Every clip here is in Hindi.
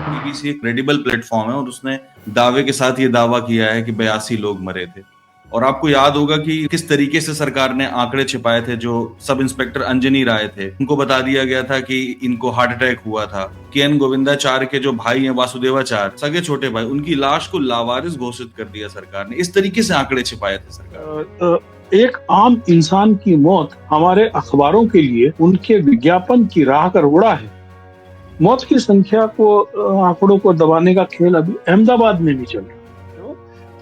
बीबीसी एक क्रेडिबल प्लेटफॉर्म है और उसने दावे के साथ ये दावा किया है कि 82 लोग मरे थे। और आपको याद होगा कि किस तरीके से सरकार ने आंकड़े छिपाए थे। जो सब इंस्पेक्टर अंजनी राय थे, उनको बता दिया गया था कि इनको हार्ट अटैक हुआ था। के.एन. गोविंदाचार्य के जो भाई हैं, वासुदेवाचार्य, सगे छोटे भाई, उनकी लाश को लावारिस घोषित कर दिया सरकार ने। इस तरीके से आंकड़े छिपाए थे सरकार। एक आम इंसान की मौत हमारे अखबारों के लिए उनके विज्ञापन की राह का रोड़ा है। मौत की संख्या को, आंकड़ों को दबाने का खेल अभी अहमदाबाद में भी चल रहा है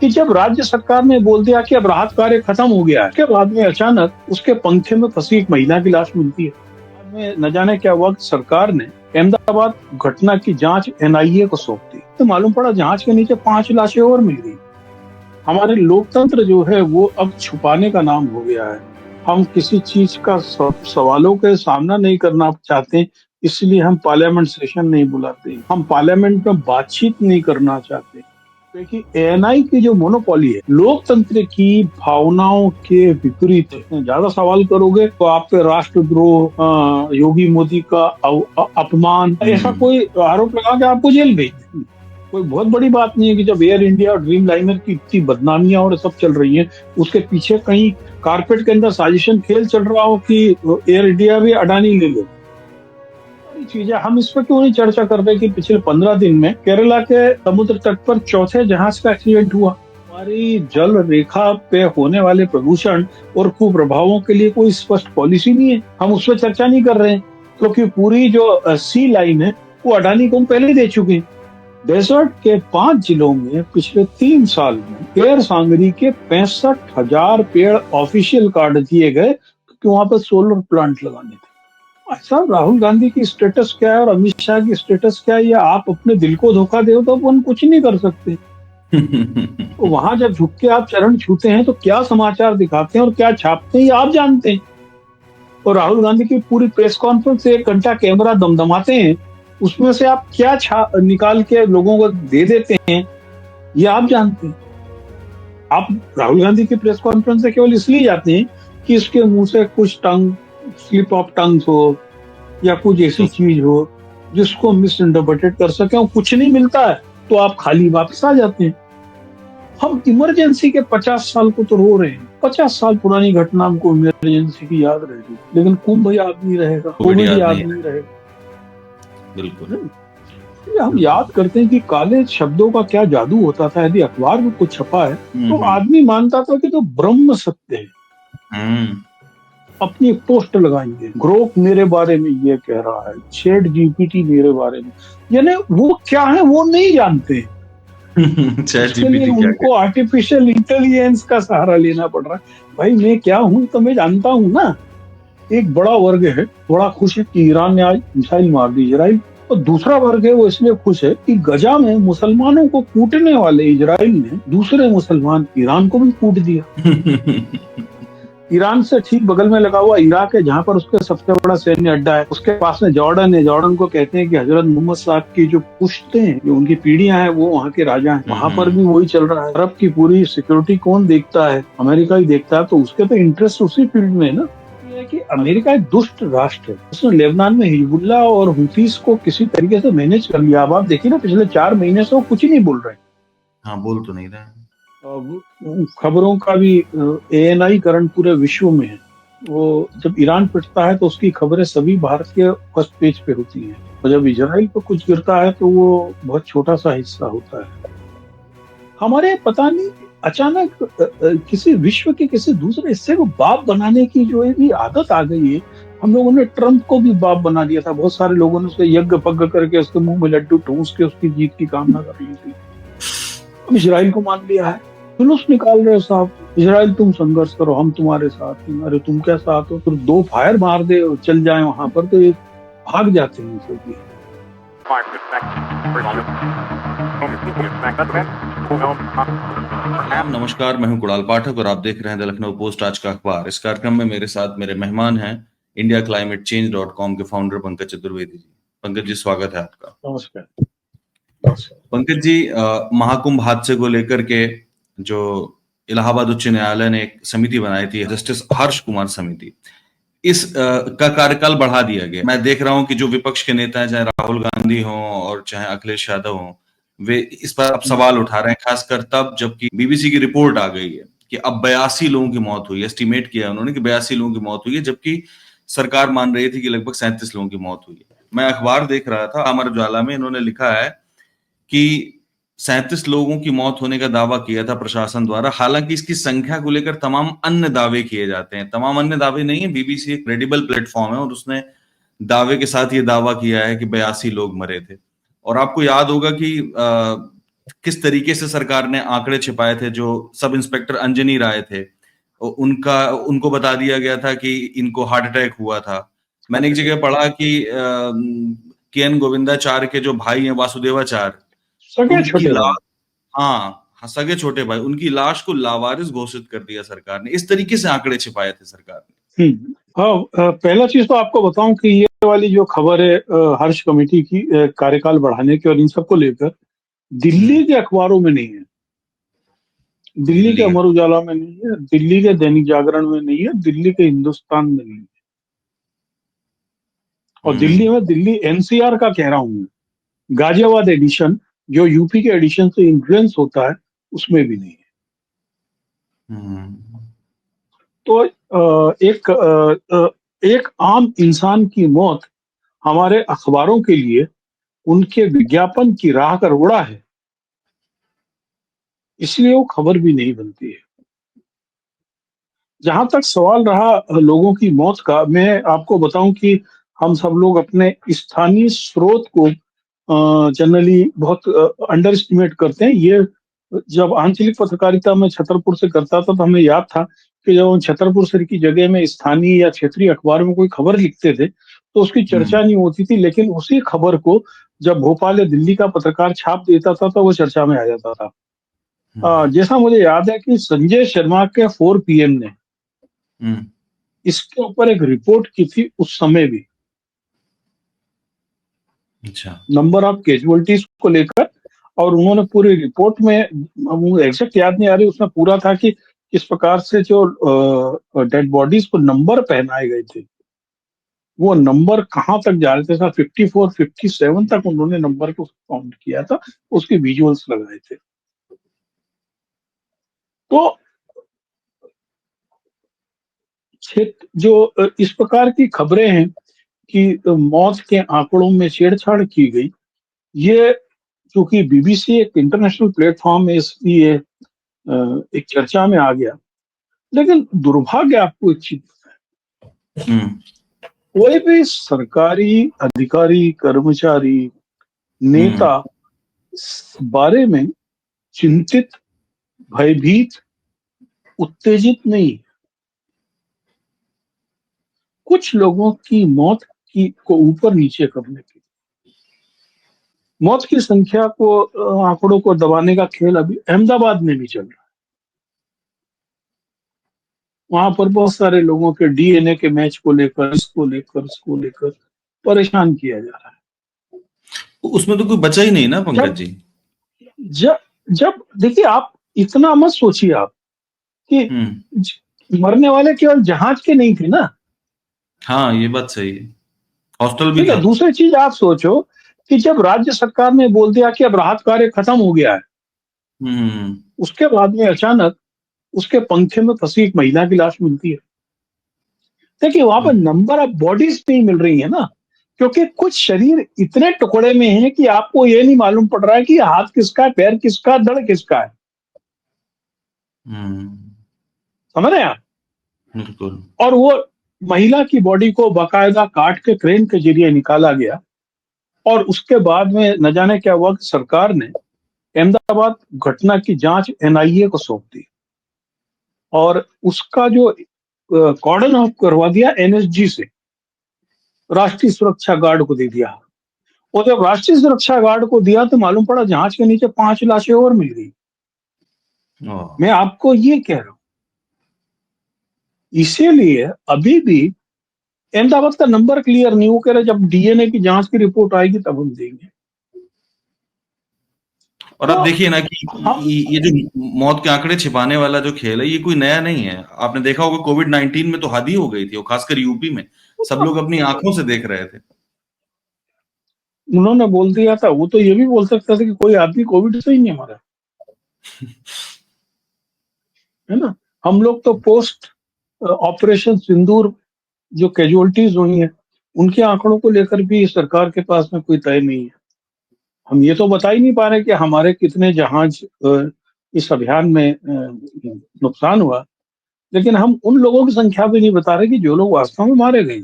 कि जब राज्य सरकार ने बोल दिया कि अब राहत कार्य खत्म हो गया है, उसके बाद में अचानक उसके पंखे में फंसी एक महिला की लाश मिलती है। बाद में न जाने क्या हुआ, सरकार ने अहमदाबाद घटना की जांच एनआईए को सौंप दी, तो मालूम पड़ा जांच के नीचे 5 लाशें और मिल गई। हमारे लोकतंत्र जो है वो अब छुपाने का नाम हो गया है। हम किसी चीज का सवालों के सामना नहीं करना चाहते, इसलिए हम पार्लियामेंट सेशन नहीं बुलाते, हम पार्लियामेंट में बातचीत नहीं करना चाहते, क्योंकि एएनआई की जो मोनोपोली है लोकतंत्र की भावनाओं के विपरीत है। ज्यादा सवाल करोगे तो आप पे राष्ट्रद्रोह, योगी मोदी का अपमान, ऐसा कोई आरोप लगा के आपको जेल भेज देंगे। कोई बहुत बड़ी बात नहीं है कि जब एयर इंडिया और ड्रीम लाइनर की इतनी बदनामियां और सब चल रही हैं, उसके पीछे कहीं कारपेट के अंदर साजिशन खेल चल रहा हो कि एयर इंडिया भी अडानी ले लो। चीजें हम इस पर क्यों नहीं चर्चा कर रहे कि पिछले 15 दिन में केरला के समुद्र तट पर चौथे जहाज का एक्सीडेंट हुआ। हमारी जल रेखा पे होने वाले प्रदूषण और कुप्रभावों के लिए कोई स्पष्ट पॉलिसी नहीं है। हम उस पर चर्चा नहीं कर रहे हैं क्योंकि पूरी जो सी लाइन है वो अडानी को पहले दे चुके हैं। डेजर्ट के 5 जिलों में पिछले 3 साल में केर सांगरी के 65,000 पेड़ ऑफिशियल कार्ड दिए गए क्योंकि वहां पर सोलर प्लांट लगाने थे। अच्छा, राहुल गांधी की स्टेटस क्या है और अमित शाह की स्टेटस क्या है, या आप अपने दिल को धोखा दे तो अपन कुछ नहीं कर सकते। तो वहां जब झुक के आप चरण छूते हैं तो क्या समाचार दिखाते हैं और क्या छापते हैं ये आप जानते हैं। और राहुल गांधी की पूरी प्रेस कॉन्फ्रेंस 1 घंटा कैमरा दमदमाते हैं, उसमें से आप क्या निकाल के लोगों को दे देते हैं ये आप जानते हैं। आप राहुल गांधी की प्रेस कॉन्फ्रेंस से केवल इसलिए जाते हैं कि इसके मुंह से कुछ स्लिप ऑफ टंग्स हो या कुछ ऐसी चीज हो जिसको मिस इंटरप्रेटेड कर सके, और कुछ नहीं मिलता है तो आप खाली वापस आ जाते हैं। हम इमरजेंसी के 50 साल को तो रो रहे हैं, 50 साल पुरानी घटना हमको इमरजेंसी की याद रहेगी, लेकिन कुंभ याद नहीं रहेगा, कोविड याद नहीं रहेगा। बिल्कुल हम याद करते हैं कि काले शब्दों का क्या जादू होता था। यदि अखबार में कुछ छपा है तो आदमी मानता था कि तो ब्रह्म सत्य है। अपनी पोस्ट लगाएंगे, ग्रोक मेरे बारे में ये कह रहा है, चैट जीपीटी मेरे बारे में, यानी वो क्या है वो नहीं जानते। उसके लिए उनको आर्टिफिशियल इंटेलिजेंस का सहारा लेना पड़ रहा है। भाई मैं क्या हूँ तो मैं जानता हूँ ना। एक बड़ा वर्ग है बड़ा खुश है कि ईरान ने आज मिसाइल मार दी इजराइल, और दूसरा वर्ग है वो इसलिए खुश है कि गजा में मुसलमानों को कूटने वाले इजराइल ने दूसरे मुसलमान ईरान को भी कूट दिया। ईरान से ठीक बगल में लगा हुआ इराक है, जहाँ पर उसका सबसे बड़ा सैन्य अड्डा है, उसके पास में जॉर्डन है। जॉर्डन को कहते हैं कि हजरत मोहम्मद साहब की जो पुश्ते हैं, जो उनकी पीढ़ियां हैं, वो वहाँ के राजा हैं। वहाँ पर भी वही चल रहा है। अरब की पूरी सिक्योरिटी कौन देखता है? अमेरिका ही देखता है। तो उसके तो इंटरेस्ट उसी फील्ड में है ना। कि अमेरिका एक दुष्ट राष्ट्र है, उसने लेबनान में हिजबुल्लाह और हुतीस को किसी तरीके से मैनेज कर लिया। अब आप देखिए ना, पिछले 4 महीने से वो कुछ ही नहीं बोल रहे। हाँ, बोल तो नहीं रहे। खबरों का भी एएनआई करण पूरे विश्व में है। वो जब ईरान पिटता है तो उसकी खबरें सभी भारत के फर्स्ट पेज पे होती हैं, और जब इजराइल पर कुछ गिरता है तो वो बहुत छोटा सा हिस्सा होता है। हमारे पता नहीं अचानक किसी विश्व के किसी दूसरे हिस्से को बाप बनाने की जो है आदत आ गई है। हम लोगों ने ट्रम्प को भी बाप बना दिया था। बहुत सारे लोगों ने उसके यज्ञ पग्ग करके उसके मुंह में लड्डू ठूस के उसकी जीत की कामना कर ली थी। अब इजराइल को मान लिया है, जुलूस निकाल रहे हो साहब, इजराइल तुम संघर्ष करो, हम तुम्हारे साथ हैं। अरे तुम क्या साथ हो? फिर 2 फायर मार दे और चल जाए वहां पर तो ये भाग जाते हैं सब। नमस्कार, मैं हूं कुणाल पाठक और आप देख रहे हैं द लखनऊ पोस्ट आज का अखबार। इस कार्यक्रम में मेरे साथ मेरे मेहमान हैं indiaclimatechange.com के फाउंडर पंकज चतुर्वेदी जी। पंकज जी, स्वागत है आपका। नमस्कार। पंकज जी, महाकुंभ हादसे को लेकर के जो इलाहाबाद उच्च न्यायालय ने एक समिति बनाई थी, जस्टिस हर्ष कुमार समिति, का कार्यकाल बढ़ा दिया गया। मैं देख रहा हूं कि जो विपक्ष के नेता हैं, चाहे राहुल गांधी हों और चाहे अखिलेश यादव हों, वे इस पर अब सवाल उठा रहे हैं, खासकर तब जबकि बीबीसी की रिपोर्ट आ गई है कि अब 82 लोगों की मौत हुई है। एस्टिमेट किया उन्होंने कि 82 लोगों की मौत हुई है, जबकि सरकार मान रही थी कि लगभग 37 लोगों की मौत हुई है। मैं अखबार देख रहा था, अमर उजाला में इन्होंने लिखा है कि 37 लोगों की मौत होने का दावा किया था प्रशासन द्वारा। हालांकि इसकी संख्या को लेकर तमाम अन्य दावे किए जाते हैं। तमाम अन्य दावे नहीं है, बीबीसी एक क्रेडिबल प्लेटफॉर्म है और उसने दावे के साथ ये दावा किया है कि 82 लोग मरे थे। और आपको याद होगा कि किस तरीके से सरकार ने आंकड़े छिपाए थे। जो सब इंस्पेक्टर अंजनी राय थे, उनको बता दिया गया था कि इनको हार्ट अटैक हुआ था। मैंने एक जगह पढ़ा कि के एन गोविंदाचार्य के जो भाई हैं वासुदेवाचार्य, सगे उनकी छोटे भाई। लाश, हाँ, सगे छोटे भाई, उनकी लाश को लावारिस घोषित कर दिया सरकार ने। इस तरीके से आंकड़े छिपाए थे सरकार ने। हाँ, पहला चीज तो आपको बताऊं कि ये वाली जो खबर है हर्ष कमेटी की कार्यकाल बढ़ाने की और इन सबको लेकर, दिल्ली के अखबारों में नहीं है, दिल्ली के दिल्ली अमर उजाला में नहीं है, दिल्ली के दैनिक जागरण में नहीं है, दिल्ली के हिंदुस्तान में नहीं है, और दिल्ली में, दिल्ली एनसीआर का कह रहा हूं मैं, गाजियाबाद एडिशन जो यूपी के एडिशन से इन्फ्लुएंस होता है, उसमें भी नहीं है। तो एक आम इंसान की मौत हमारे अखबारों के लिए उनके विज्ञापन की राह का रोड़ा है, इसलिए वो खबर भी नहीं बनती है। जहां तक सवाल रहा लोगों की मौत का, मैं आपको बताऊं कि हम सब लोग अपने स्थानीय स्रोत को जनरली बहुत अंडर एस्टिमेट करते हैं। ये जब आंचलिक पत्रकारिता में छतरपुर से करता था तो हमें याद था कि जब हम छतरपुर से की जगह में स्थानीय या क्षेत्रीय अखबार में कोई खबर लिखते थे तो उसकी चर्चा नहीं होती थी, लेकिन उसी खबर को जब भोपाल या दिल्ली का पत्रकार छाप देता था तो वो चर्चा में आ जाता था। जैसा मुझे याद है कि संजय शर्मा के 4 PM ने इसके ऊपर एक रिपोर्ट की थी उस समय भी, अच्छा। नंबर ऑफ कैजुअलिटीज को लेकर, और उन्होंने पूरी रिपोर्ट में, मुझे एग्जैक्ट याद नहीं आ रही, उसमें पूरा था कि किस प्रकार से जो डेड बॉडीज को नंबर पहनाए गए थे, वो नंबर कहाँ तक जा रहे थे, 54 57 तक उन्होंने नंबर को काउंट किया था, उसके विजुअल्स लगाए थे। तो जो इस प्रकार की खबरें हैं कि मौत के आंकड़ों में छेड़छाड़ की गई, ये चूंकि बीबीसी एक इंटरनेशनल प्लेटफॉर्म है इसलिए एक चर्चा में आ गया। लेकिन दुर्भाग्य आपको एक चीज, कोई भी सरकारी अधिकारी, कर्मचारी, नेता इस बारे में चिंतित, भयभीत, उत्तेजित नहीं। कुछ लोगों की मौत की को ऊपर नीचे करने की, मौत की संख्या को, आंकड़ों को दबाने का खेल अभी अहमदाबाद में भी चल रहा है। वहां पर बहुत सारे लोगों के डीएनए के मैच को लेकर, इसको लेकर परेशान किया जा रहा है। उसमें तो कोई बचा ही नहीं ना पंकज जब जी। जब जब देखिए, आप इतना मत सोचिए आप कि मरने वाले केवल जहाज के नहीं थे ना। हाँ, ये बात सही है, हॉस्टल भी ठीक है, था। दूसरी चीज आप सोचो कि जब राज्य सरकार ने बोल दिया कि अब राहत कार्य खत्म हो गया है, उसके बाद में अचानक उसके पंखे में फंसी एक महिला की लाश मिलती है। देखिए, वहां पर नंबर ऑफ बॉडीज नहीं मिल रही है ना, क्योंकि कुछ शरीर इतने टुकड़े में हैं कि आपको ये नहीं मालूम पड़ रहा है कि हाथ किसका है, पैर किसका, धड़ किसका है। समझ रहे हैं आप? बिल्कुल। और वो महिला की बॉडी को बाकायदा काट के क्रेन के जरिए निकाला गया, और उसके बाद में न जाने क्या हुआ कि सरकार ने अहमदाबाद घटना की जांच एनआईए को सौंप दी, और उसका जो कॉर्डन ऑफ करवा दिया एनएसजी से, राष्ट्रीय सुरक्षा गार्ड को दे दिया। और जब राष्ट्रीय सुरक्षा गार्ड को दिया तो मालूम पड़ा जहाज के नीचे 5 लाशें और मिल गई। मैं आपको ये कह रहा हूं, इसीलिए अभी भी अहमदाबाद का नंबर क्लियर नहीं, वो कह रहे जब डीएनए की जांच की रिपोर्ट आएगी तब हम देंगे। और तो आप देखिए ना कि हम ये जो मौत के आंकड़े छिपाने वाला जो खेल है, ये कोई नया नहीं है। आपने देखा होगा कोविड-19 में तो हद ही हो गई थी, और खासकर यूपी में सब लोग अपनी आंखों से देख रहे थे। उन्होंने बोल दिया था, वो तो ये भी बोल सकता था कि कोई आदमी कोविड से ही नहीं मरा, है ना। हम लोग तो पोस्ट ऑपरेशन सिंदूर जो कैजुअलिटीज हुई हैं, उनके आंकड़ों को लेकर भी सरकार के पास में कोई तय नहीं है। हम ये तो बता ही नहीं पा रहे कि हमारे कितने जहाज इस अभियान में नुकसान हुआ, लेकिन हम उन लोगों की संख्या भी नहीं बता रहे कि जो लोग वास्तव में मारे गए।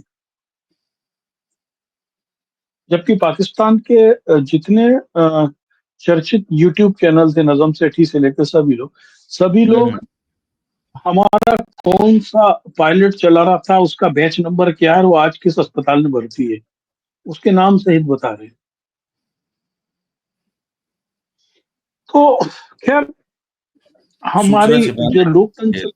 जबकि पाकिस्तान के जितने चर्चित यूट्यूब चैनल थे, नजम सेठी से लेकर सभी लोग हम्म। हमारा कौन सा पायलट चला रहा था, उसका बैच नंबर क्या है, वो आज किस अस्पताल में भर्ती है, उसके नाम सहित बता रहे हैं। तो खैर, सूचना हमारी छिपाने जो का लोकतंत्र खेल।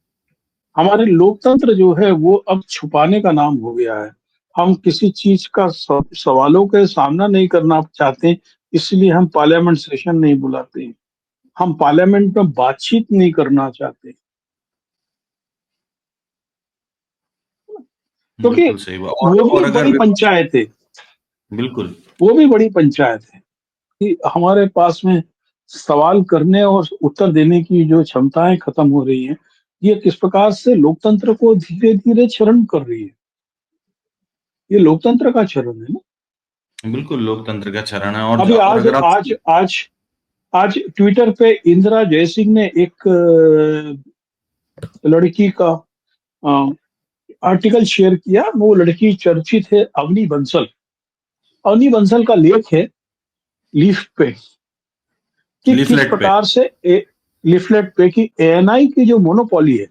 हमारे लोकतंत्र जो है वो अब छुपाने का नाम हो गया है। हम किसी चीज का सवालों का सामना नहीं करना चाहते, इसलिए हम पार्लियामेंट सेशन नहीं बुलाते, हम पार्लियामेंट में बातचीत नहीं करना चाहते, क्योंकि बिल्कुल सही बात। वो और भी अगर बड़ी पंचायत है, बिल्कुल। वो भी बड़ी पंचायत है कि हमारे पास में सवाल करने और उत्तर देने की जो क्षमताएं खत्म हो रही हैं, ये किस प्रकार से लोकतंत्र को धीरे धीरे क्षरण कर रही है। ये लोकतंत्र का क्षरण है ना। बिल्कुल लोकतंत्र का चरण है। अभी और आज अगर आप आज आज आज ट्विटर पे इंदिरा जयसिंह ने एक लड़की का आर्टिकल शेयर किया। वो लड़की चर्चित है, अवनी बंसल। अवनी बंसल का लेख है लीफ पे कि किस लीफलेट पे। प्रकार से लिफलेट पे कि एएनआई की जो मोनोपोली है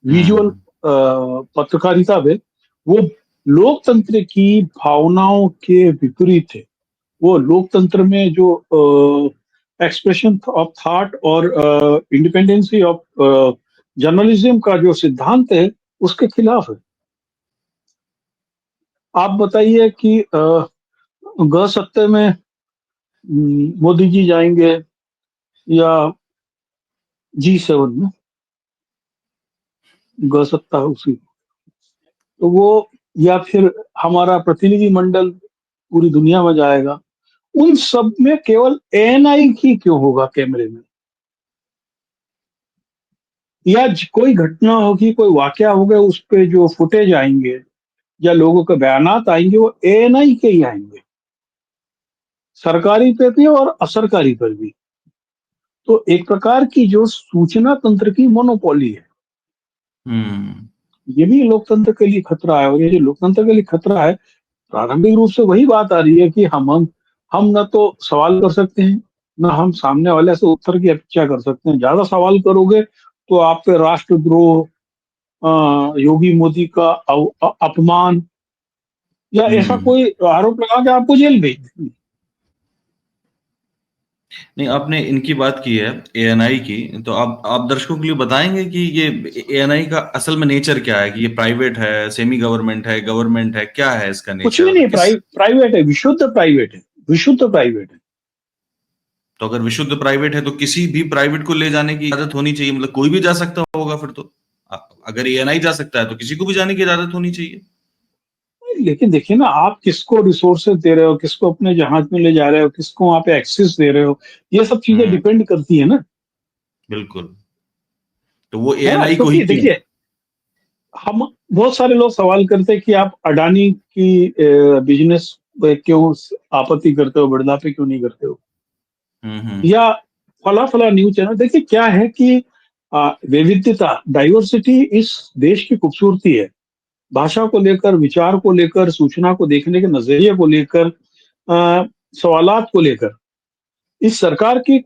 विजुअल हम्म। पत्रकारिता में, वो लोकतंत्र की भावनाओं के विपरीत है। वो लोकतंत्र में जो एक्सप्रेशन ऑफ थॉट और इंडिपेंडेंसी ऑफ जर्नलिज्म का जो सिद्धांत है, उसके खिलाफ है। आप बताइए कि ग सत्ते में मोदी जी जाएंगे या G7 में, ग सत्ता उसी, तो वो, या फिर हमारा प्रतिनिधि मंडल पूरी दुनिया में जाएगा, उन सब में केवल एएनआई ही क्यों होगा कैमरे में? या कोई घटना होगी, कोई वाकया होगा, उस पे जो फुटेज आएंगे या लोगों के बयानात आएंगे, वो एएनआई के ही आएंगे, सरकारी पे भी और असरकारी पर भी। तो एक प्रकार की जो सूचना तंत्र की मोनोपोली है, हम्म। ये भी लोकतंत्र के लिए खतरा है। और ये जो लोकतंत्र के लिए खतरा है, प्रारंभिक रूप से वही बात आ रही है कि हम न तो सवाल कर सकते हैं, न हम सामने वाले से उत्तर की अपेक्षा कर सकते हैं। ज्यादा सवाल करोगे तो आप पे राष्ट्रद्रोह, योगी मोदी का अपमान या ऐसा हम्म। कोई आरोप लगा के आपको जेल भेज देंगे। नहीं, आपने इनकी बात की है एएनआई की, तो आप दर्शकों के लिए बताएंगे कि ये एएनआई का असल में नेचर क्या है, कि ये प्राइवेट है, सेमी गवर्नमेंट है, क्या है इसका कुछ भी नेचर, नहीं, किस। प्राइवेट है, विशुद्ध प्राइवेट है, विशुद्ध प्राइवेट है। तो अगर विशुद्ध प्राइवेट है तो किसी भी प्राइवेट को ले जाने की इजाजत होनी चाहिए, मतलब कोई भी जा सकता होगा फिर तो। अगर एएनआई जा सकता है तो किसी को भी जाने की इजाजत होनी चाहिए। लेकिन देखिए ना, आप किसको रिसोर्सेज दे रहे हो, किसको अपने जहाज में ले जा रहे हो, किसको वहां पे एक्सेस दे रहे हो, ये सब चीजें हम्म। डिपेंड करती है ना। बिल्कुल। तो वो है ना, एएनआई को ही क्योंकि क्यों। देखिए, हम बहुत सारे लोग सवाल करते हैं कि आप अडानी की बिजनेस पे क्यों आपत्ति करते हो, बढ़दा पे क्यों नहीं करते हो, हम्म। या फला फला न्यूज चैनल। देखिए क्या है कि विविधता, डाइवर्सिटी इस देश की खूबसूरती है। भाषा को लेकर, विचार को लेकर, सूचना को देखने के नजरिए को लेकर, सवालात को लेकर, इस सरकार की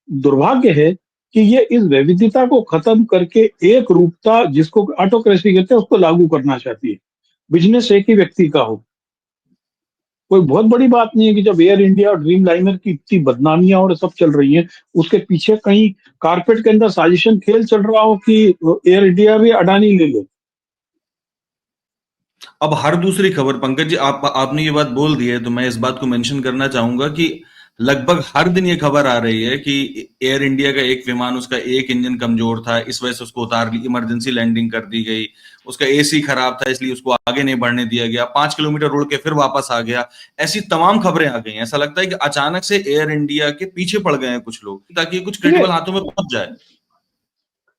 दुर्भाग्य है कि ये इस वैविध्यता को खत्म करके एक रूपता, जिसको ऑटोक्रेसी कहते हैं, उसको लागू करना चाहती है। बिजनेस एक ही व्यक्ति का हो, कोई बहुत बड़ी बात नहीं है कि जब एयर इंडिया और ड्रीम लाइनर की इतनी बदनामियां और सब चल रही हैं, उसके पीछे कहीं कारपेट के अंदर साजिशन खेल चल रहा हो कि एयर इंडिया भी अडानी ले ले। अब हर दूसरी खबर, पंकज जी, आपने ये बात बोल दी है तो मैं इस बात को मेंशन करना चाहूंगा कि लगभग हर दिन ये खबर आ रही है कि एयर इंडिया का एक विमान, उसका एक इंजन कमजोर था, इस वजह से उसको उतार इमरजेंसी लैंडिंग कर दी गई। उसका एसी खराब था, इसलिए उसको आगे नहीं बढ़ने दिया गया, 5 किलोमीटर उड़ के फिर वापस आ गया। ऐसी तमाम खबरें आ गई हैं। ऐसा लगता है कि अचानक से एयर इंडिया के पीछे पड़ गए हैं कुछ लोग, ताकि कुछ देखिए, क्रेडिबल हाथों में पहुंच जाए।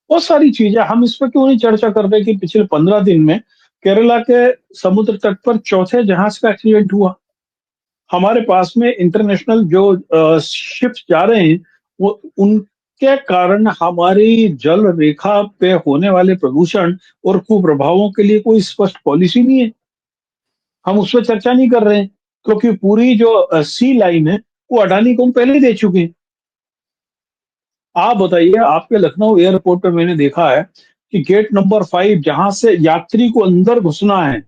बहुत सारी चीजें हम इस पर क्यों नहीं चर्चा कर रहे कि पिछले 15 दिन में केरला के समुद्र तट पर चौथे जहाज का एक्सीडेंट हुआ। हमारे पास में इंटरनेशनल जो शिप्स जा रहे हैं, वो उनके कारण हमारी जल रेखा पे होने वाले प्रदूषण और कुप्रभावों के लिए कोई स्पष्ट पॉलिसी नहीं है। हम उस पर चर्चा नहीं कर रहे हैं, क्योंकि पूरी जो सी लाइन है वो अडानी को हम पहले ही दे चुके हैं। आप बताइए, आपके लखनऊ एयरपोर्ट पे मैंने देखा है कि गेट नंबर 5, जहां से यात्री को अंदर घुसना है,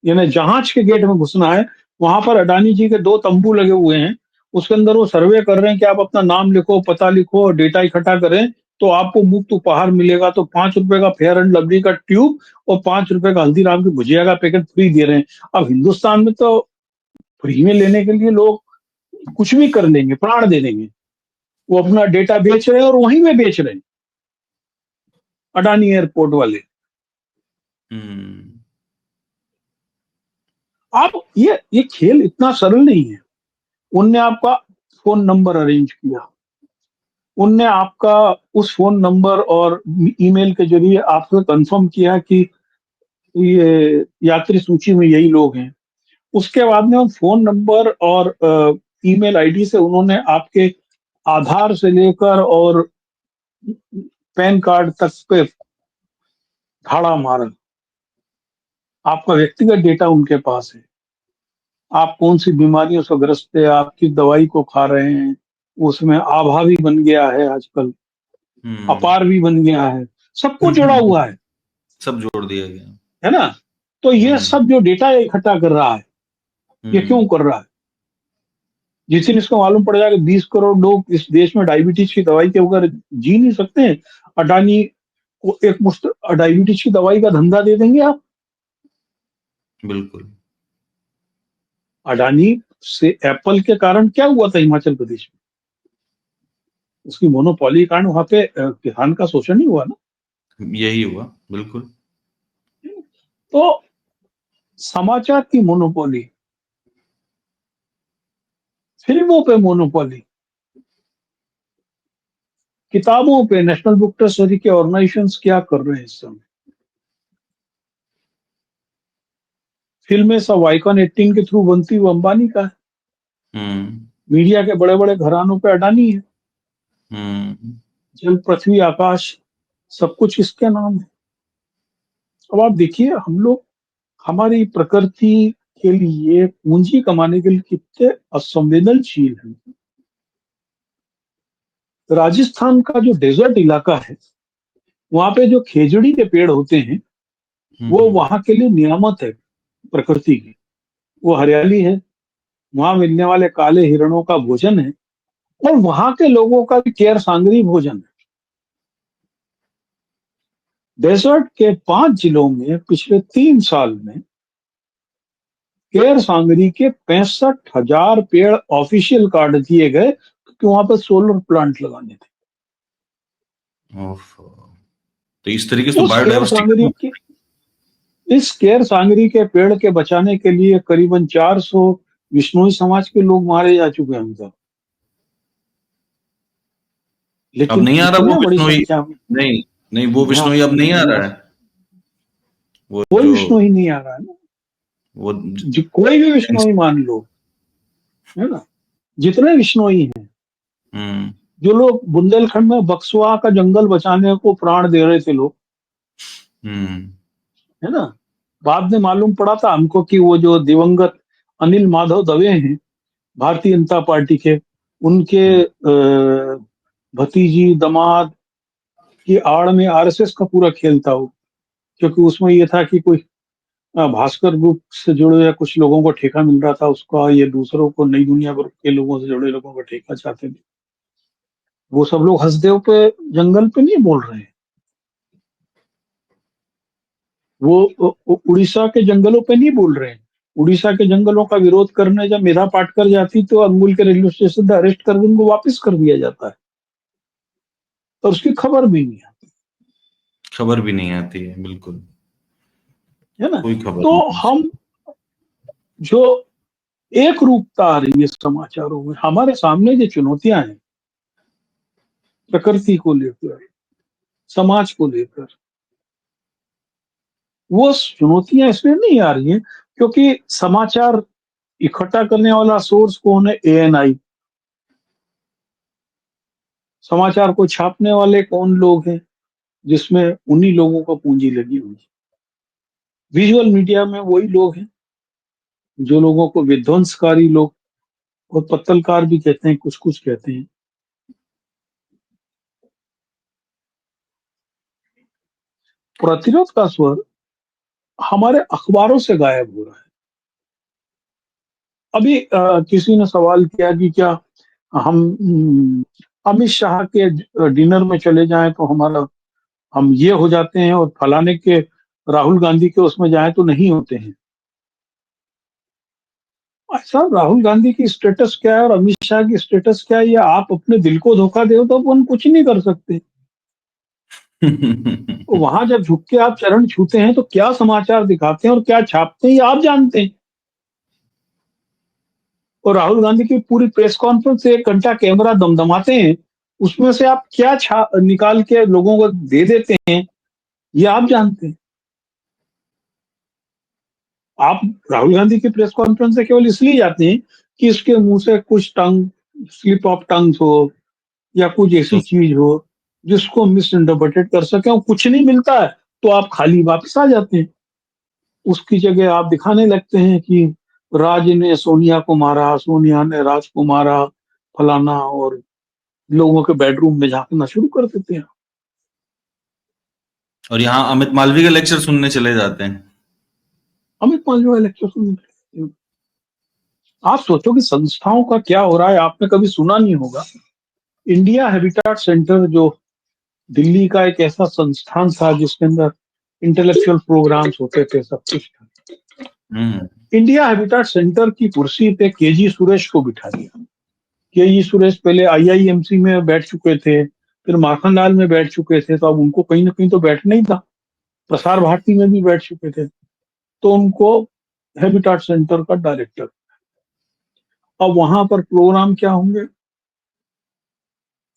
यानी जहाज के गेट में घुसना है, वहां पर अडानी जी के 2 तंबू लगे हुए हैं। उसके अंदर वो सर्वे कर रहे हैं कि आप अपना नाम लिखो, पता लिखो, डेटा इकट्ठा करें, तो आपको मुफ्त उपहार मिलेगा। तो 5 रुपए का फेयर एंड लवली का ट्यूब और 5 रुपए का हल्दीराम की भुजिया का पैकेट फ्री दे रहे हैं। अब हिंदुस्तान में तो फ्री में लेने के लिए लोग कुछ भी कर लेंगे, प्राण दे देंगे। वो अपना डेटा बेच रहे हैं और वहीं में बेच रहे हैं, अडानी एयरपोर्ट वाले। हम्म। आप ये खेल इतना सरल नहीं है। उनने आपका फोन नंबर अरेंज किया, उनने आपका उस फोन नंबर और ईमेल के जरिए आपसे कंफर्म किया कि ये यात्री सूची में यही लोग हैं। उसके बाद में उन फोन नंबर और ईमेल आईडी से उन्होंने आपके आधार से लेकर और पैन कार्ड तक पे धाड़ा मारा। आपका व्यक्तिगत डेटा उनके पास है। आप कौन सी बीमारियों से ग्रस्त है, आपकी दवाई को खा रहे हैं, उसमें आभा भी बन गया है आजकल, हम्म। अपार भी बन गया है, सब कुछ जुड़ा हुआ सब जोड़ दिया गया। है ना? तो ये हम्म। सब जो डेटा इकट्ठा कर रहा है, ये क्यों हम्म। कर रहा है? जिस दिन इसको मालूम पड़ जाएगा 20 करोड़ लोग इस देश में डायबिटीज की दवाई के बगैर जी नहीं सकते हैं, अडानी को एक मुश्त डायबिटीज की दवाई का धंधा दे देंगे आप। बिल्कुल। अडानी से एप्पल के कारण क्या हुआ था हिमाचल प्रदेश में? उसकी मोनोपोली के कारण वहां पे किसान का शोषण नहीं हुआ ना? यही हुआ। बिल्कुल। तो समाचार की मोनोपोली, फिल्मों पे मोनोपोली, किताबों पे नेशनल बुक ट्रस्ट के ऑर्गेनाइजेशंस क्या कर रहे हैं इस समय? फिल्में सब आइकॉन 18 के थ्रू बनती, वो अंबानी का है। हम्म। मीडिया के बड़े बड़े घरानों पे अडानी है। हम्म। जल, पृथ्वी, आकाश, सब कुछ इसके नाम है। अब आप देखिए, हम लोग हमारी प्रकृति के लिए पूंजी कमाने के लिए कितने असंवेदनशील हैं। राजस्थान का जो डेजर्ट इलाका है, वहां पे जो खेजड़ी के पेड़ होते हैं, वो हम्म। वहां के लिए नियामत है प्रकृति की। वो हरियाली है, वहां मिलने वाले काले हिरणों का भोजन है, और वहां के लोगों का भी केर सांगरी भोजन है। डेजर्ट के 5 जिलों में पिछले 3 साल में केर सांगरी के 65,000 पेड़ ऑफिशियल काट दिए गए, क्योंकि वहां पर सोलर प्लांट लगाने थे। ओफ। तो इस तरीके से तो उस केर बायोडाइवर्सिटी। सांगरी के इस केर सांगरी के पेड़ के बचाने के लिए करीबन 400 विश्नोई समाज के लोग मारे जा चुके हैं अभी तक। अब लेकिन नहीं आ रहा वो इतने बड़ी बिश्नोई। संख्या में नहीं, नहीं, वो ध्यान बिश्नोई अब नहीं आ नहीं, रहा है। वो कोई जो विष्णु ही नहीं आ रहा है ना। वो कोई भी विष्णु ही मान लो, है ना? जितने विष्णु ही हैं, हम्म। जो लोग बुंदेलखंड में बक्सवा का जंगल बचाने को प्राण दे रहे थे लोग, हम्म। है ना? बाद में मालूम पड़ा था हमको कि वो जो दिवंगत अनिल माधव दवे हैं, भारतीय जनता पार्टी के, उनके हम्म। भतीजी दामाद की आड़ में आरएसएस का पूरा खेल था वो। क्योंकि उसमें ये था कि कोई भास्कर ग्रुप से जुड़े या कुछ लोगों को ठेका मिल रहा था उसका, ये दूसरों को नई दुनिया ग्रुप के लोगों से जुड़े लोगों को ठेका चाहते थे। वो सब लोग हसदेव पे जंगल पे नहीं बोल रहे हैं, वो उड़ीसा के जंगलों पे नहीं बोल रहे हैं, उड़ीसा के जंगलों का विरोध करने जब मेधा पाटकर जाती तो अमूल के रेलवे स्टेशन पर अरेस्ट कर उनको वापस कर दिया जाता है और उसकी खबर भी नहीं आती, खबर भी नहीं आती है, बिल्कुल है ना। कोई खबर तो नहीं। हम जो एक रूपता आ रही है समाचारों में, हमारे सामने जो चुनौतियां हैं प्रकृति को लेकर, समाज को लेकर, वो चुनौतियां इसलिए नहीं आ रही हैं क्योंकि समाचार इकट्ठा करने वाला सोर्स कौन है? एएनआई। समाचार को छापने वाले कौन लोग हैं? जिसमें उन्हीं लोगों का पूंजी लगी हुई है। विजुअल मीडिया में वही लोग हैं जो लोगों को विध्वंसकारी लोग, और पत्तलकार भी कहते हैं, कुछ कुछ कहते हैं। प्रतिरोध का स्वर हमारे अखबारों से गायब हो रहा है। अभी किसी ने सवाल किया कि क्या हम अमित शाह के डिनर में चले जाएं तो हमारा हम ये हो जाते हैं, और फलाने के राहुल गांधी के उसमें जाएं तो नहीं होते हैं। अच्छा, राहुल गांधी की स्टेटस क्या है और अमित शाह की स्टेटस क्या है, या आप अपने दिल को धोखा दे तो अपन कुछ नहीं कर सकते। तो वहां जब झुक के आप चरण छूते हैं तो क्या समाचार दिखाते हैं और क्या छापते हैं ये आप जानते हैं। और राहुल गांधी की पूरी प्रेस कॉन्फ्रेंस से 1 घंटा कैमरा दमदमाते हैं, उसमें से आप क्या निकाल के लोगों को दे देते हैं ये आप जानते हैं। आप राहुल गांधी की प्रेस कॉन्फ्रेंस से केवल इसलिए जाते हैं कि इसके मुंह से कुछ टंग स्लिप ऑफ टंग्स हो या कुछ ऐसी तो चीज हो जिसको मिस इंटरप्रेटेड कर सके, और कुछ नहीं मिलता है तो आप खाली वापस आ जाते हैं। उसकी जगह आप दिखाने लगते हैं कि राज ने सोनिया को मारा, सोनिया ने राज को मारा, फलाना, और लोगों के बेडरूम में झांकना शुरू कर देते हैं। और यहाँ अमित मालवीय का लेक्चर सुनने चले जाते हैं। अमित मालवीय लेक्चर सुन, आप सोचो कि संस्थाओं का क्या हो रहा है। आपने कभी सुना नहीं होगा, इंडिया हैबिटाट सेंटर जो दिल्ली का एक ऐसा संस्थान था जिसके अंदर इंटेलेक्चुअल प्रोग्राम्स होते थे, सब कुछ था। हम्म। इंडिया हैबिटाट सेंटर की कुर्सी पे केजी सुरेश को बिठा दिया। केजी सुरेश पहले आईआईएमसी में बैठ चुके थे, फिर माखनलाल में बैठ चुके थे, तो अब उनको कहीं ना कहीं तो बैठना ही था। प्रसार भारती में भी बैठ चुके थे, तो उनको हैबिटाट सेंटर का डायरेक्टर। अब वहां पर प्रोग्राम क्या होंगे?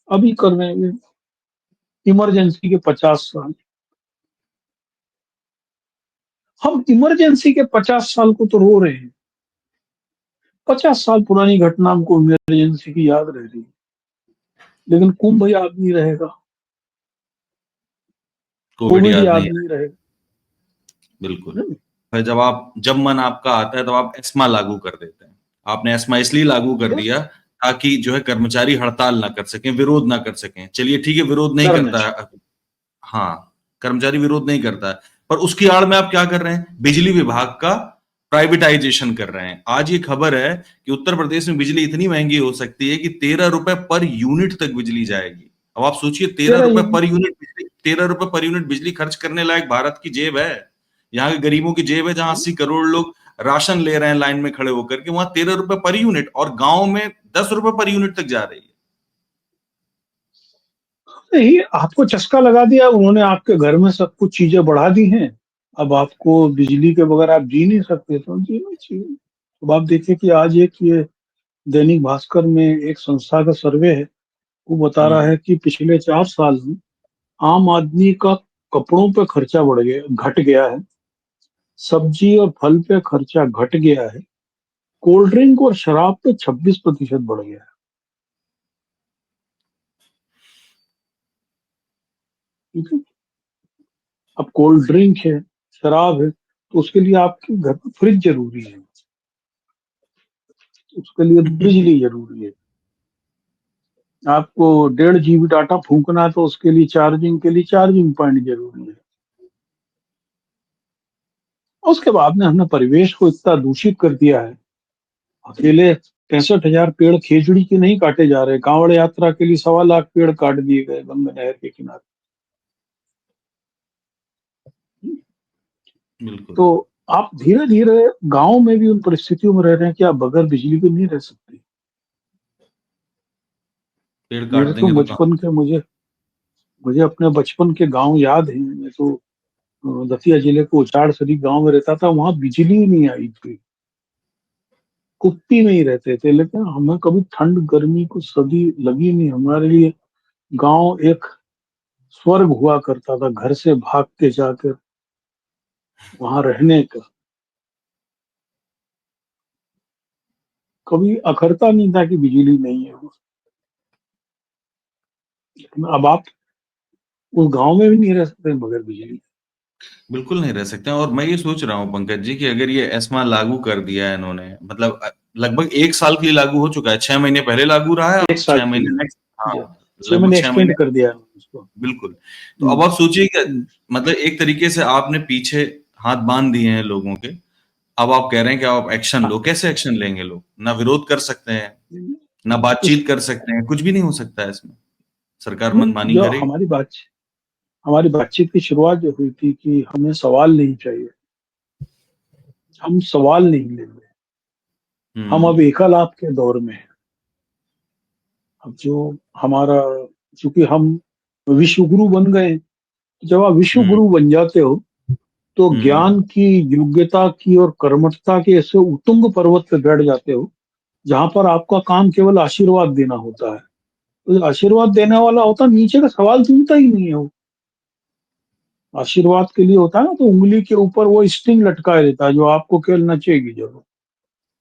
अभी कर रहे हैं इमरजेंसी के 50 साल। हम इमरजेंसी के 50 साल को तो रो रहे हैं, 50 साल पुरानी घटना हमको इमरजेंसी की याद रह रही है, लेकिन कुंभ याद नहीं रहेगा, कोविड कोविड याद याद नहीं है। नहीं रहेगा। बिल्कुल। फिर जब मन आपका आता है तब आप एस्मा लागू कर देते हैं। आपने एस्मा इसलिए लागू कर यस, दिया ताकि जो है कर्मचारी हड़ताल ना कर सकें, विरोध ना कर सकें। चलिए ठीक है, विरोध नहीं डर करता नश। है। हाँ, कर्मचारी विरोध नहीं करता है, पर उसकी आड़ में आप क्या कर रहे हैं? बिजली विभाग का प्राइवेटाइजेशन कर रहे हैं। आज ये खबर है कि उत्तर प्रदेश में बिजली इतनी महंगी हो सकती है कि 13 रुपए पर यूनिट तक बिजली जाएगी। अब आप सोचिए, तेरह तेरा रुपए यूनिट पर यूनिट बिजली, 13 रुपए पर यूनिट बिजली खर्च करने लायक भारत की जेब है। यहाँ के गरीबों की जेब है, जहां 80 करोड़ लोग राशन ले रहे हैं लाइन में खड़े होकर के, वहां 13 रुपए पर यूनिट, और गांव में 10 रुपए पर यूनिट तक जा रही है। नहीं, आपको चस्का लगा दिया उन्होंने, आपके घर में सब कुछ चीजें बढ़ा दी हैं। अब आपको बिजली के बगैर आप जी नहीं सकते, तो जीना चाहिए। अब आप देखिए कि आज एक ये दैनिक भास्कर में एक संस्था का सर्वे है, वो बता रहा हम्म। है कि पिछले 4 साल में आम आदमी का कपड़ों पे खर्चा बढ़ गया, घट गया है, सब्जी और फल पे खर्चा घट गया है, कोल्ड ड्रिंक और शराब पे 26% बढ़ गया है। ठीक है। अब कोल्ड ड्रिंक है, शराब है, तो उसके लिए आपके घर में फ्रिज जरूरी है, उसके लिए बिजली जरूरी है। आपको 1.5 GB डाटा फूंकना है तो उसके लिए चार्जिंग के लिए चार्जिंग पॉइंट जरूरी है। उसके बाद में हमने परिवेश को इतना दूषित कर दिया है। अकेले 65,000 पेड़ खेजड़ी के नहीं काटे जा रहे, कांवड़ यात्रा के लिए 1.25 लाख पेड़ काट दिए गए गंगा नहर के किनारे। बिल्कुल। तो आप धीरे धीरे गांव में भी उन परिस्थितियों में रह रहे हैं कि आप बगैर बिजली के नहीं रह सकते। पेड़ काट मेरे तो देंगे तो कहाँ। बचपन के मुझे मुझे अपने बचपन के गांव याद है। मैं तो दतिया जिले के उचाड़ शरीफ गांव में रहता था, वहां बिजली ही नहीं आई थी, कुप्पी में ही रहते थे, लेकिन हमें कभी ठंड गर्मी को सदी लगी नहीं। हमारे लिए गांव एक स्वर्ग हुआ करता था, घर से भाग के जाकर वहां रहने का कभी अखरता नहीं था कि बिजली नहीं है। लेकिन अब आप उस गांव में भी नहीं रह सकते बगैर बिजली। बिल्कुल नहीं रह सकते हैं। और मैं ये सोच रहा हूँ पंकज जी कि अगर ये एस्मा लागू कर दिया है इन्होंने, मतलब लगभग 1 साल के लिए लागू हो चुका है, 6 महीने पहले लागू रहा है, एक अब साल 6 महीने के नेक्स्ट, हाँ, लिए छह लगभग महीने 6 महीने। एक्सटेंड कर दिया है उसको। बिल्कुल। तो अब हम्म, आप सोचिए कि हम्म, मतलब एक तरीके से आपने पीछे हाथ बांध दिए हैं लोगों के। अब आप कह रहे हैं कि आप एक्शन हाँ। लो, कैसे एक्शन लेंगे लोग? ना विरोध कर सकते हैं, ना इस बातचीत कर सकते हैं, कुछ भी नहीं हो सकता है इसमें। सरकार मनमानी जो करेगी। हमारी बातचीत की शुरुआत जो हुई थी कि हमें सवाल नहीं चाहिए, हम सवाल नहीं लेंगे। हम हम्म। अब एकल के दौर में हैं। अब जो हमारा, चूंकि हम विश्व गुरु बन गए, जब आप विश्व हम्म। गुरु बन जाते हो तो हम्म। ज्ञान की, योग्यता की और कर्मठता के ऐसे उत्तुंग पर्वत पे बैठ जाते हो जहां पर आपका काम केवल आशीर्वाद देना होता है। तो जो आशीर्वाद देने वाला होता है, नीचे का सवाल सुनता ही नहीं है वो। आशीर्वाद के लिए होता है ना, तो उंगली के ऊपर वो स्टिंग लटकाए देता है जो आपको केवल नचेगी। जब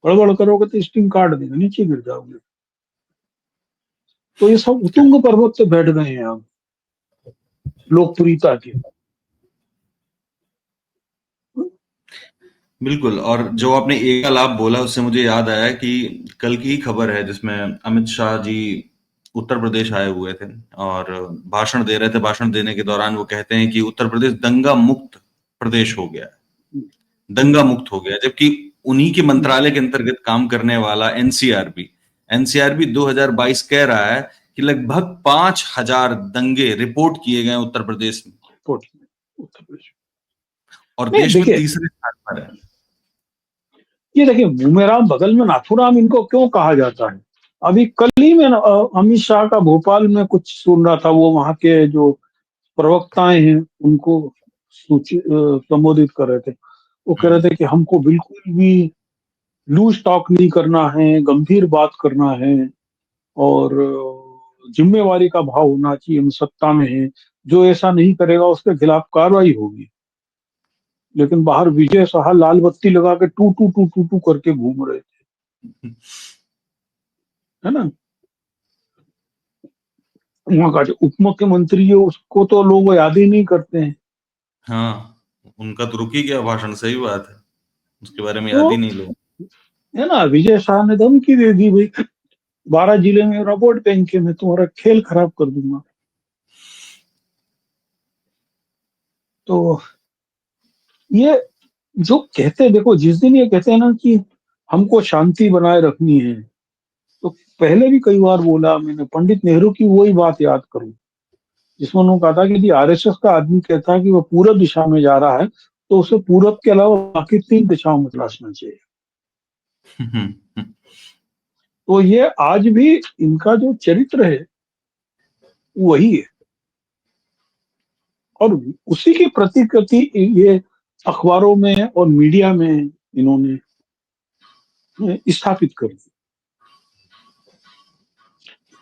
बड़बड़ करोगे तो स्टिंग काट देगा, नीचे गिर जाओगे। तो ये सब उत्तुंग पर्वत से बैठ गए हैं आप, लोकप्रियता के। बिल्कुल। और जो आपने एक का लाभ बोला उससे मुझे याद आया कि कल की ही खबर है जिसमें अमित शाह जी उत्तर प्रदेश आए हुए थे और भाषण दे रहे थे। भाषण देने के दौरान वो कहते हैं कि उत्तर प्रदेश दंगा मुक्त प्रदेश हो गया है, दंगा मुक्त हो गया है। जबकि उन्हीं के मंत्रालय के अंतर्गत काम करने वाला एनसीआरबी, एनसीआरबी 2022 कह रहा है कि लगभग 5,000 दंगे रिपोर्ट किए गए उत्तर प्रदेश में, उत्तर प्रदेश और नहीं, देश में देखिए, तीसरे स्थान पर है। ये देखिए, बूमेराम बगल में नाथूराम इनको क्यों कहा जाता है? अभी कल ही में अमित शाह का भोपाल में कुछ सुन रहा था, वो वहां के जो प्रवक्ताएं हैं उनको संबोधित कर रहे थे। वो कह रहे थे कि हमको बिल्कुल भी लूज टॉक नहीं करना है, गंभीर बात करना है, और जिम्मेवारी का भाव होना चाहिए। हम सत्ता में है, जो ऐसा नहीं करेगा उसके खिलाफ कार्रवाई होगी। लेकिन बाहर विजय शाह लाल बत्ती लगा के टू टू टू टू टू करके घूम रहे थे, है ना। वहां का जो उप मुख्यमंत्री है उसको तो लोग याद ही नहीं करते हैं। हाँ, उनका तो रुक ही गया भाषण, सही बात है। उसके बारे में तो याद ही नहीं लोग। है ना, विजय शाह ने धमकी दे दी भाई, 12 जिले में रोबोट फेंक के मैं तुम्हारा खेल खराब कर दूंगा। तो ये जो कहते हैं, देखो, जिस दिन ये कहते हैं ना कि हमको शांति बनाए रखनी है, तो पहले भी कई बार बोला मैंने, पंडित नेहरू की वही बात याद करूं जिसमें उन्होंने कहा था कि यदि आरएसएस का आदमी कहता है कि वो पूरब दिशा में जा रहा है, तो उसे पूरब के अलावा बाकी 3 दिशाओं में तलाशना चाहिए। तो ये आज भी इनका जो चरित्र है वही है, और उसी की प्रतिकृति ये अखबारों में और मीडिया में इन्होंने स्थापित कर दी।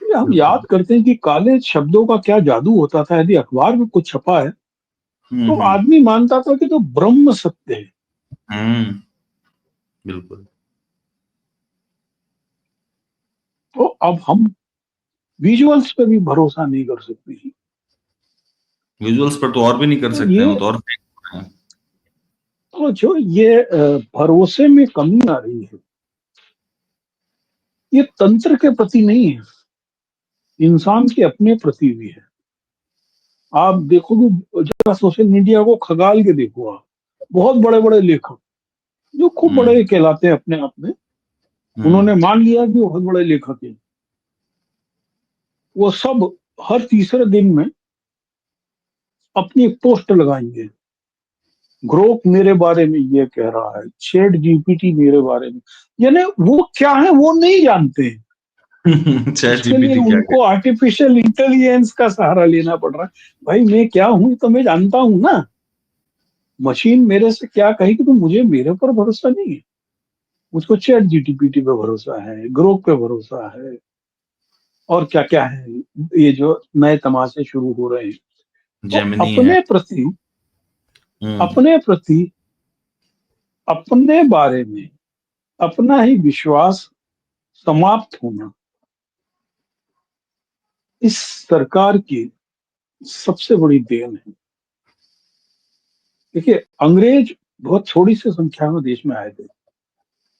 हम बिल्कुल। याद करते हैं कि काले शब्दों का क्या जादू होता था। यदि अखबार में कुछ छपा है तो हम्म। आदमी मानता था कि तो ब्रह्म सत्य है। हम्म। बिल्कुल। तो अब हम विजुअल्स पे भी भरोसा नहीं कर सकते। विजुअल्स पर तो और भी नहीं कर तो सकते हैं, वो ये तो और fake हो रहे हैं। तो जो ये भरोसे में कमी आ रही है, ये तंत्र के प्रति नहीं है, इंसान के अपने प्रति भी है। आप देखोगे जरा सोशल मीडिया को खगाल के देखो आप, बहुत बड़े बड़े लेखक जो खूब हम्म। बड़े कहलाते हैं अपने आप में, हम्म। उन्होंने मान लिया कि वो बहुत बड़े लेखक हैं, वो सब हर तीसरे दिन में अपनी एक पोस्ट लगाएंगे ग्रोक मेरे बारे में ये कह रहा है, चैट जीपीटी मेरे बारे में, यानी वो क्या है वो नहीं जानते हैं। चैट उसके लिए जीपीटी क्या उनको आर्टिफिशियल इंटेलिजेंस का सहारा लेना पड़ रहा है। भाई मैं क्या हूं तो मैं जानता हूं ना। मशीन मेरे से क्या कहेगी तो मुझे मेरे पर भरोसा नहीं है। मुझको चैट जीटीपीटी पे भरोसा है, ग्रोक पे भरोसा है, और क्या क्या है ये जो नए तमाशे शुरू हो रहे हैं। तो जेमिनी है। हम्म। अपने प्रति अपने बारे में अपना ही विश्वास समाप्त होना इस सरकार की सबसे बड़ी देन है। देखिए, अंग्रेज बहुत थोड़ी सी संख्या में देश में आए थे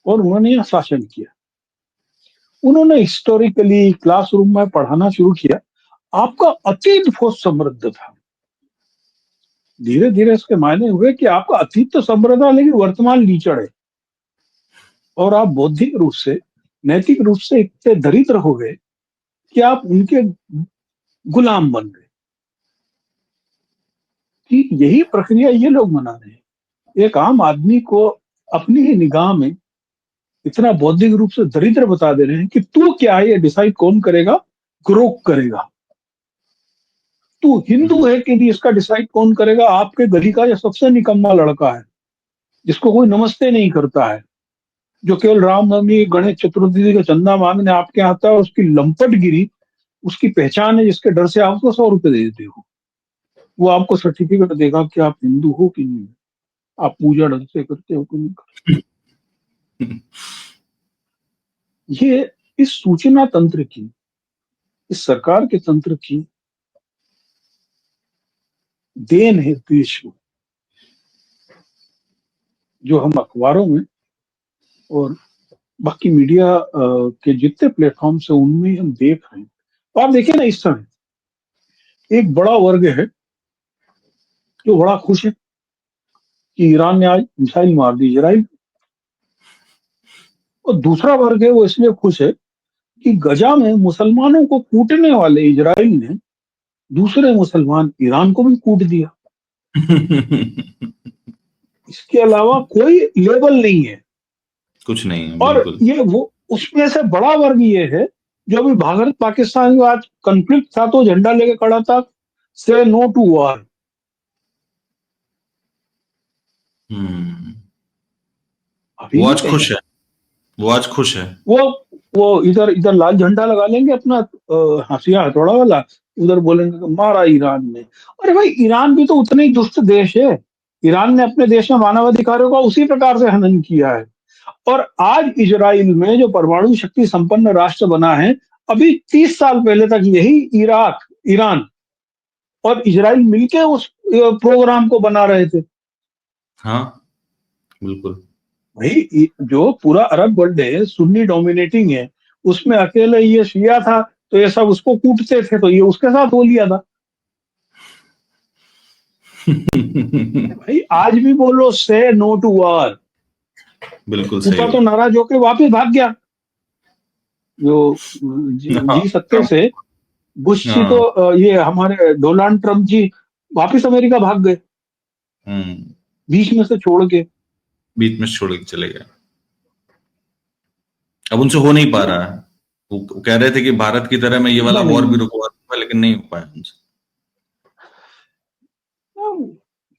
और उन्होंने यहाँ शासन किया। उन्होंने हिस्टोरिकली क्लासरूम में पढ़ाना शुरू किया, आपका अतीत बहुत समृद्ध था। धीरे धीरे इसके मायने हुए कि आपका अतीत तो समृद्ध है लेकिन वर्तमान लीचड़ है, और आप बौद्धिक रूप से नैतिक रूप से इतने दरिद्र हो गए कि आप उनके गुलाम बन गए। कि यही प्रक्रिया ये लोग मना रहे हैं। एक आम आदमी को अपनी ही निगाह में इतना बौद्धिक रूप से दरिद्र बता दे रहे हैं कि तू क्या है ये डिसाइड कौन करेगा? ग्रोक करेगा। तू हिंदू है कि नहीं इसका डिसाइड कौन करेगा? आपके गली का ये सबसे निकम्मा लड़का है जिसको कोई नमस्ते नहीं करता है, जो केवल रामनवमी गणेश चतुर्थी का चंदा मांगने आपके यहाँ आता है, उसकी लंपट गिरी उसकी पहचान है, जिसके डर से आप उसको 100 रुपए दे देते हो। वो आपको सर्टिफिकेट देगा कि आप हिंदू हो कि नहीं, आप पूजा ढंग से करते हो कि नहीं। ये इस सूचना तंत्र की, इस सरकार के तंत्र की देन है देश को, जो हम अखबारों में और बाकी मीडिया के जितने प्लेटफॉर्म से उनमें हम देख रहे हैं। तो आप देखिए ना, इस समय एक बड़ा वर्ग है जो बड़ा खुश है कि ईरान ने आज मिसाइल मार दी इजराइल, और दूसरा वर्ग है वो इसलिए खुश है कि गजा में मुसलमानों को कूटने वाले इजराइल ने दूसरे मुसलमान ईरान को भी कूट दिया। इसके अलावा कोई लेबल नहीं है। कुछ नहीं है और बिल्कुल। ये वो उसमें से बड़ा वर्ग ये है जो अभी भारत पाकिस्तान में आज कंफ्लिक्ट था तो झंडा लेके खड़ा था, से नो टू वॉर। हम्म। अभी वो भी आज कहें खुश है। वो आज खुश है। वो वो इधर इधर लाल झंडा लगा लेंगे अपना, हंसिया हथौड़ा वाला, उधर बोलेंगे कि मारा ईरान ने। अरे भाई, ईरान भी तो उतना ही दुष्ट देश है। ईरान ने अपने देश में मानवाधिकारों का उसी प्रकार से हनन किया है। और आज इजराइल में जो परमाणु शक्ति संपन्न राष्ट्र बना है, अभी 30 साल पहले तक यही इराक, ईरान और इजराइल मिलकर उस प्रोग्राम को बना रहे थे। हाँ बिल्कुल। भाई, जो पूरा अरब वर्ल्ड है सुन्नी डोमिनेटिंग है, उसमें अकेले ये शिया था तो ये सब उसको कूटते थे, तो ये उसके साथ हो लिया था। भाई आज भी बोलो से नो टू वॉर। बिल्कुल सही ऊपर तो बात। नाराज होके वापिस भाग गया जो हाँ, जी 70 ट्रम्प। से। बुश जी तो हाँ। ये हमारे डोनाल्ड ट्रम्प जी वापिस अमेरिका भाग गए हम्म। बीच में से छोड़ के। बीच में छोड़ के चले गए। अब उनसे हो नहीं पा तो रहा है। वो कह रहे थे कि भारत की तरह मैं ये वाला नहीं वॉर भी नहीं, रुकवा दूंगा, लेकिन नहीं हो पाया उनसे।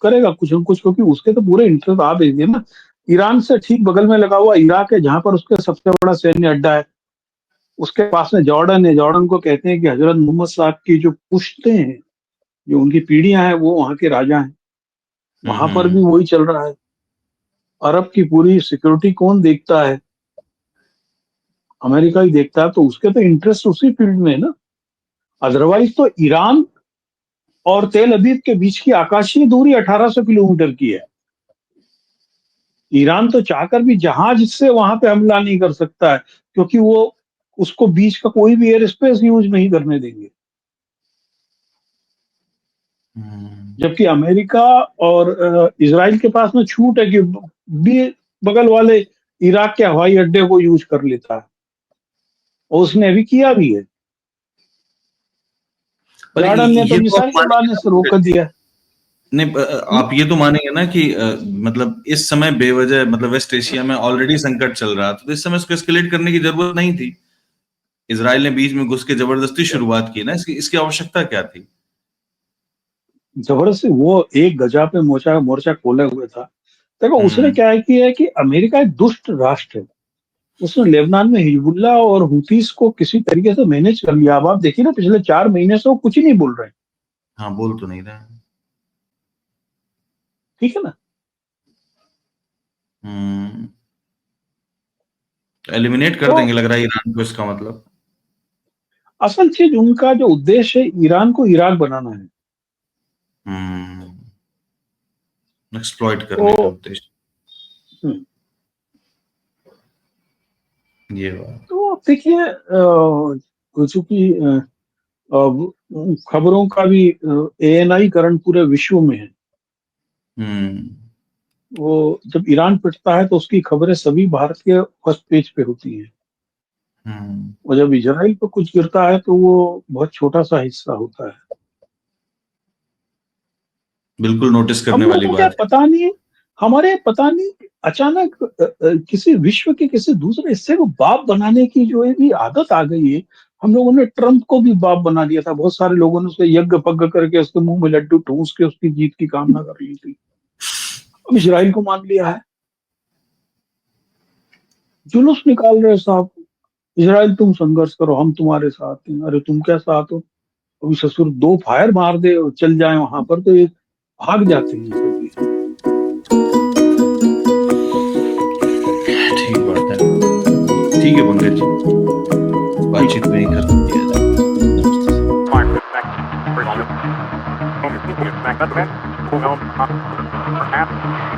करेगा कुछ न कुछ, क्योंकि उसके तो पूरे इंटरेस्ट आ गए ना। ईरान से ठीक बगल में लगा हुआ इराक है, जहां पर उसका सबसे बड़ा सैन्य अड्डा है। उसके पास में जॉर्डन है। जॉर्डन को कहते हैं कि हजरत मोहम्मद साहब की जो पुश्ते हैं, जो उनकी पीढ़ियां हैं, वो वहां के राजा हैं। वहां पर भी हम्म। वही चल रहा है। अरब की पूरी सिक्योरिटी कौन देखता है? अमेरिका ही देखता है, तो उसके तो इंटरेस्ट उसी फील्ड में है ना। अदरवाइज तो ईरान और तेल अवीव के बीच की आकाशीय दूरी 1800 किलोमीटर की है। ईरान तो चाहकर भी जहाज से वहां पे हमला नहीं कर सकता है, क्योंकि वो उसको बीच का कोई भी एयर स्पेस यूज नहीं करने देंगे। हम्म। जबकि अमेरिका और इसराइल के पास में छूट है कि भी बगल वाले इराक के हवाई अड्डे को यूज कर लेता है, और उसने अभी किया भी है। पर जॉर्डन ने तो ये तो आप मिसाइल मानेंगे उड़ाने ना से रोक पंकज जी, दिया। नहीं, आप ये तो मानेंगे ना कि मतलब इस समय बेवजह, मतलब वेस्ट एशिया में ऑलरेडी संकट चल रहा था, तो इस समय उसको एस्केलेट करने की जरूरत नहीं थी। इजराइल ने बीच में घुस के जबरदस्ती शुरुआत की ना, इसकी इसकी आवश्यकता क्या थी? जबरदस्ती वो एक गजा पे मोर्चा मोर्चा खोले हुए था। देखो उसने हम्म। क्या है किया है कि अमेरिका एक दुष्ट राष्ट्र है। उसने लेबनान में हिजबुल्लाह और हुतीस को किसी तरीके से मैनेज कर लिया। अब आप देखिए ना, पिछले 4 महीने से वो कुछ ही नहीं बोल रहे हैं। हाँ, बोल तो नहीं रहे हैं। ठीक है ना। हम्म। एलिमिनेट कर तो देंगे लग रहा है ईरान को, इसका मतलब। असल चीज उनका जो उद्देश्य है, ईरान को इराक बनाना है। हम्म। एक्सप्लॉइट तो करने का उद्देश्य। हम्म, ये बात। तो अब देखिए चूंकि अब खबरों का भी एएनआई करण पूरे विश्व में है। हम्म। वो जब ईरान पिटता है तो उसकी खबरें सभी भारत के फर्स्ट पेज पे होती हैं। हम्म। और जब इजराइल पर कुछ गिरता है तो वो बहुत छोटा सा हिस्सा होता है। बिल्कुल नोटिस हम करने लोग वाली को क्या बात है। पता नहीं है, हमारे पता नहीं अचानक किसी विश्व के किसी दूसरे हिस्से को बाप बनाने की जो है भी आदत आ गई है। हम लोगों ने ट्रंप को भी बाप बना दिया था। बहुत सारे लोगों ने उसके यज्ञ पज्ञ करके उसके मुंह में लड्डू ठूस के उसकी जीत की कामना कर ली थी। अब इसराइल को मान लिया है। जुलूस निकाल रहे हैं साहब। इसराइल तुम संघर्ष करो, हम तुम्हारे साथ हैं। अरे तुम क्या साथ हो? अभी ससुर दो फायर मार दे और चल जाए वहां पर तो ये भाग जाते हैं सभी। ठीक बात है। ठीक है पंकज जी, ठीक बातचीत है। में ही खत्म किया जाए। नमस्ते।